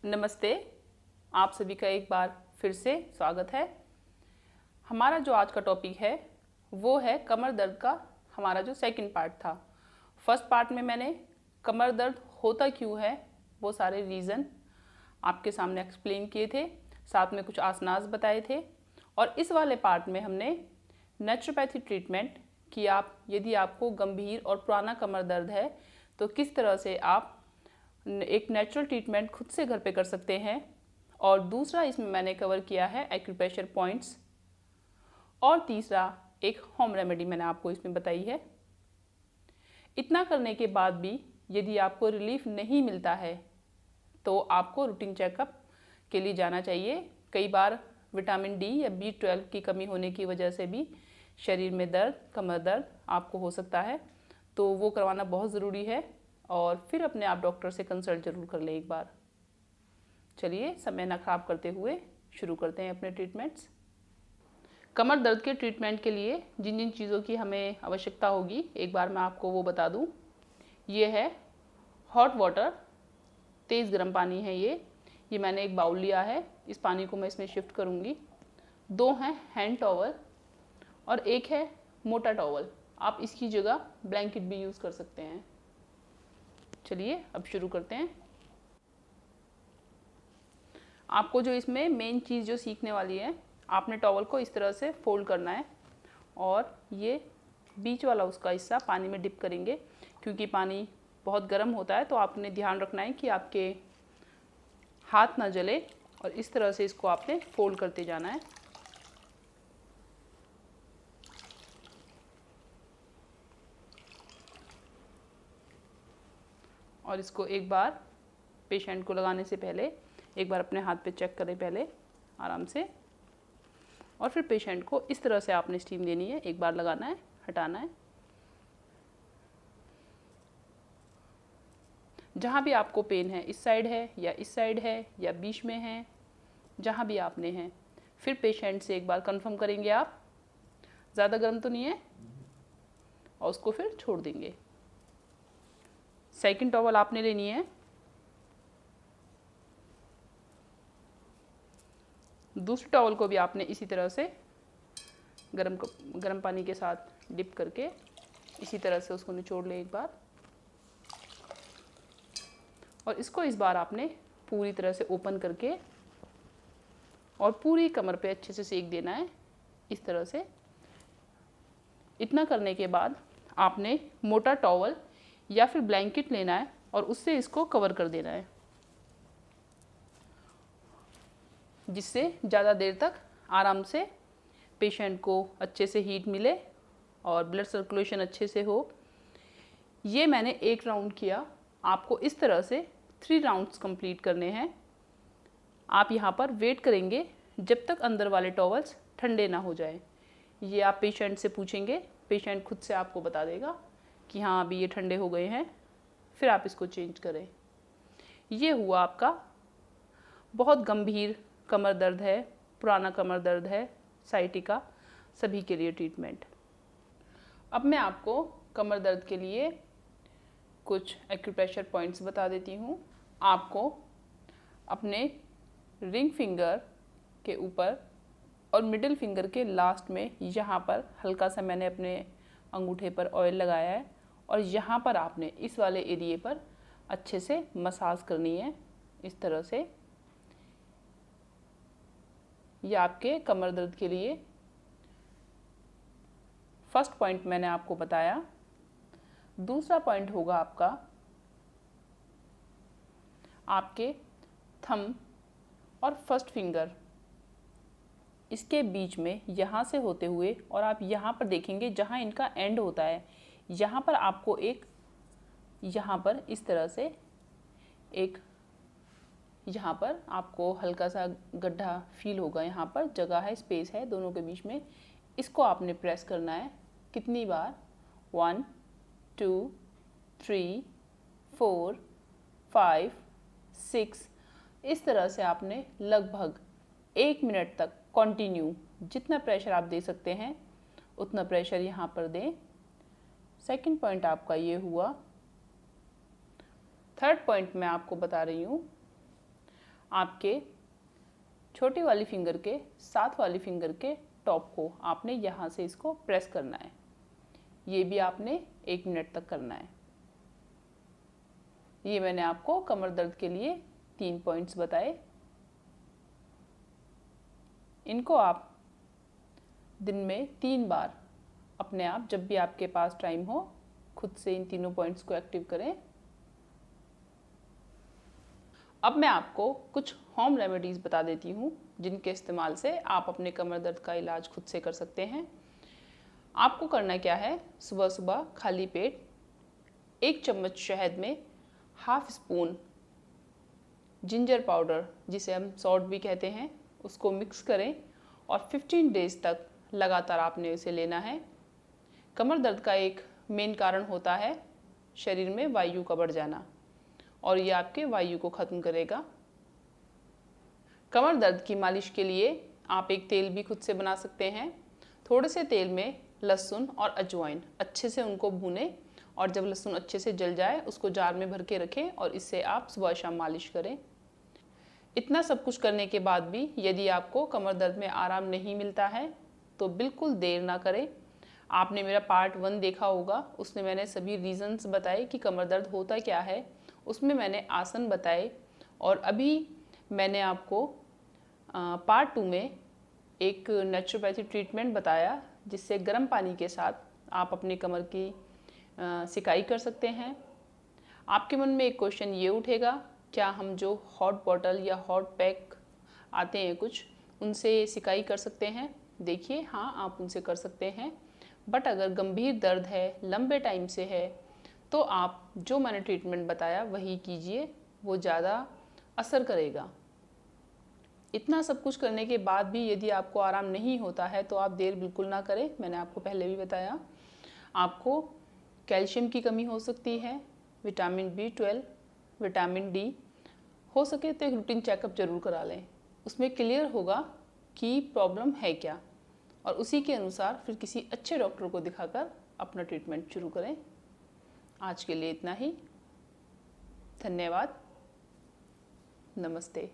नमस्ते। आप सभी का एक बार फिर से स्वागत है। हमारा जो आज का टॉपिक है वो है कमर दर्द का। हमारा जो सेकंड पार्ट था, फर्स्ट पार्ट में मैंने कमर दर्द होता क्यों है वो सारे रीज़न आपके सामने एक्सप्लेन किए थे, साथ में कुछ आसनास बताए थे। और इस वाले पार्ट में हमने नेचुरोपैथी ट्रीटमेंट कि आप यदि आपको गंभीर और पुराना कमर दर्द है तो किस तरह से आप एक नेचुरल ट्रीटमेंट खुद से घर पे कर सकते हैं। और दूसरा इसमें मैंने कवर किया है एक्यूप्रेशर पॉइंट्स। और तीसरा एक होम रेमेडी मैंने आपको इसमें बताई है। इतना करने के बाद भी यदि आपको रिलीफ नहीं मिलता है तो आपको रूटीन चेकअप के लिए जाना चाहिए। कई बार विटामिन डी या B12 की कमी होने की वजह से भी शरीर में दर्द, कमर दर्द आपको हो सकता है, तो वो करवाना बहुत ज़रूरी है। और फिर अपने आप डॉक्टर से कंसल्ट जरूर कर लें एक बार। चलिए समय ना खराब करते हुए शुरू करते हैं अपने ट्रीटमेंट्स। कमर दर्द के ट्रीटमेंट के लिए जिन जिन चीज़ों की हमें आवश्यकता होगी एक बार मैं आपको वो बता दूं। ये है हॉट वाटर, तेज़ गर्म पानी है ये मैंने एक बाउल लिया है। इस पानी को मैं इसमें शिफ्ट करूँगी। 2 हैं हैंड टॉवल और एक है मोटा टॉवल। आप इसकी जगह ब्लैंकेट भी यूज़ कर सकते हैं। चलिए अब शुरू करते हैं। आपको जो इसमें मेन चीज़ जो सीखने वाली है, आपने टॉवल को इस तरह से फोल्ड करना है और ये बीच वाला उसका हिस्सा पानी में डिप करेंगे। क्योंकि पानी बहुत गर्म होता है तो आपने ध्यान रखना है कि आपके हाथ ना जले और इस तरह से इसको आपने फोल्ड करते जाना है। और इसको एक बार पेशेंट को लगाने से पहले एक बार अपने हाथ पे चेक करें पहले आराम से। और फिर पेशेंट को इस तरह से आपने स्टीम देनी है। एक बार लगाना है, हटाना है। जहाँ भी आपको पेन है, इस साइड है या इस साइड है या बीच में है, जहाँ भी आपने है, फिर पेशेंट से एक बार कंफर्म करेंगे आप ज़्यादा गर्म तो नहीं है और उसको फिर छोड़ देंगे। सेकंड टॉवल आपने लेनी है। दूसरी टॉवल को भी आपने इसी तरह से गर्म पानी के साथ डिप करके इसी तरह से उसको निचोड़ ले एक बार। और इसको इस बार आपने पूरी तरह से ओपन करके और पूरी कमर पे अच्छे से सेक देना है इस तरह से। इतना करने के बाद आपने मोटा टॉवल या फिर ब्लैंकेट लेना है और उससे इसको कवर कर देना है, जिससे ज़्यादा देर तक आराम से पेशेंट को अच्छे से हीट मिले और ब्लड सर्कुलेशन अच्छे से हो। ये मैंने एक राउंड किया। आपको इस तरह से 3 राउंड्स कंप्लीट करने हैं। आप यहाँ पर वेट करेंगे जब तक अंदर वाले टॉवल्स ठंडे ना हो जाए। ये आप पेशेंट से पूछेंगे, पेशेंट खुद से आपको बता देगा कि हाँ अभी ये ठंडे हो गए हैं, फिर आप इसको चेंज करें। ये हुआ आपका बहुत गंभीर कमर दर्द है, पुराना कमर दर्द है, साइटिका, सभी के लिए ट्रीटमेंट। अब मैं आपको कमर दर्द के लिए कुछ एक्यूप्रेशर पॉइंट्स बता देती हूँ। आपको अपने रिंग फिंगर के ऊपर और मिडिल फिंगर के लास्ट में यहाँ पर हल्का सा मैंने अपने अंगूठे पर ऑयल लगाया है और यहाँ पर आपने इस वाले एरिए पर अच्छे से मसाज करनी है इस तरह से। ये आपके कमर दर्द के लिए फर्स्ट पॉइंट मैंने आपको बताया। दूसरा पॉइंट होगा आपके थंब और फर्स्ट फिंगर, इसके बीच में यहाँ से होते हुए और आप यहाँ पर देखेंगे जहाँ इनका एंड होता है, यहाँ पर आपको एक, यहाँ पर इस तरह से एक, यहाँ पर आपको हल्का सा गड्ढा फील होगा। यहाँ पर जगह है, स्पेस है दोनों के बीच में। इसको आपने प्रेस करना है। कितनी बार? 1 2 3 4 5 6। इस तरह से आपने लगभग 1 मिनट तक कंटिन्यू जितना प्रेशर आप दे सकते हैं उतना प्रेशर यहाँ पर दें। सेकंड पॉइंट आपका ये हुआ। थर्ड पॉइंट मैं आपको बता रही हूँ, आपके छोटी वाली फिंगर के साथ वाली फिंगर के टॉप को आपने यहाँ से इसको प्रेस करना है। ये भी आपने 1 मिनट तक करना है। ये मैंने आपको कमर दर्द के लिए 3 पॉइंट्स बताए। इनको आप दिन में 3 बार अपने आप, जब भी आपके पास टाइम हो, खुद से इन तीनों पॉइंट्स को एक्टिव करें। अब मैं आपको कुछ होम रेमेडीज़ बता देती हूँ जिनके इस्तेमाल से आप अपने कमर दर्द का इलाज खुद से कर सकते हैं। आपको करना क्या है, सुबह सुबह खाली पेट 1 चम्मच शहद में ½ स्पून जिंजर पाउडर, जिसे हम सॉल्ट भी कहते हैं, उसको मिक्स करें और 15 डेज तक लगातार आपने उसे लेना है। कमर दर्द का एक मेन कारण होता है शरीर में वायु का बढ़ जाना, और ये आपके वायु को ख़त्म करेगा। कमर दर्द की मालिश के लिए आप एक तेल भी खुद से बना सकते हैं। थोड़े से तेल में लहसुन और अजवाइन अच्छे से उनको भूनें, और जब लहसुन अच्छे से जल जाए उसको जार में भर के रखें और इससे आप सुबह शाम मालिश करें। इतना सब कुछ करने के बाद भी यदि आपको कमर दर्द में आराम नहीं मिलता है तो बिल्कुल देर ना करें। आपने मेरा पार्ट 1 देखा होगा, उसमें मैंने सभी रीज़न्स बताए कि कमर दर्द होता क्या है, उसमें मैंने आसन बताए। और अभी मैंने आपको पार्ट 2 में एक नेचुरोपैथी ट्रीटमेंट बताया, जिससे गर्म पानी के साथ आप अपनी कमर की सिकाई कर सकते हैं। आपके मन में एक क्वेश्चन ये उठेगा, क्या हम जो हॉट बॉटल या हॉट पैक आते हैं कुछ, उनसे सिकाई कर सकते हैं? देखिए, हाँ, आप उनसे कर सकते हैं, बट अगर गंभीर दर्द है, लंबे टाइम से है, तो आप जो मैंने ट्रीटमेंट बताया वही कीजिए, वो ज़्यादा असर करेगा। इतना सब कुछ करने के बाद भी यदि आपको आराम नहीं होता है तो आप देर बिल्कुल ना करें। मैंने आपको पहले भी बताया, आपको कैल्शियम की कमी हो सकती है, विटामिन B12, विटामिन D। हो सके तो एक रूटीन चेकअप जरूर करा लें, उसमें क्लियर होगा कि प्रॉब्लम है क्या, और उसी के अनुसार फिर किसी अच्छे डॉक्टर को दिखाकर अपना ट्रीटमेंट शुरू करें। आज के लिए इतना ही। धन्यवाद। नमस्ते।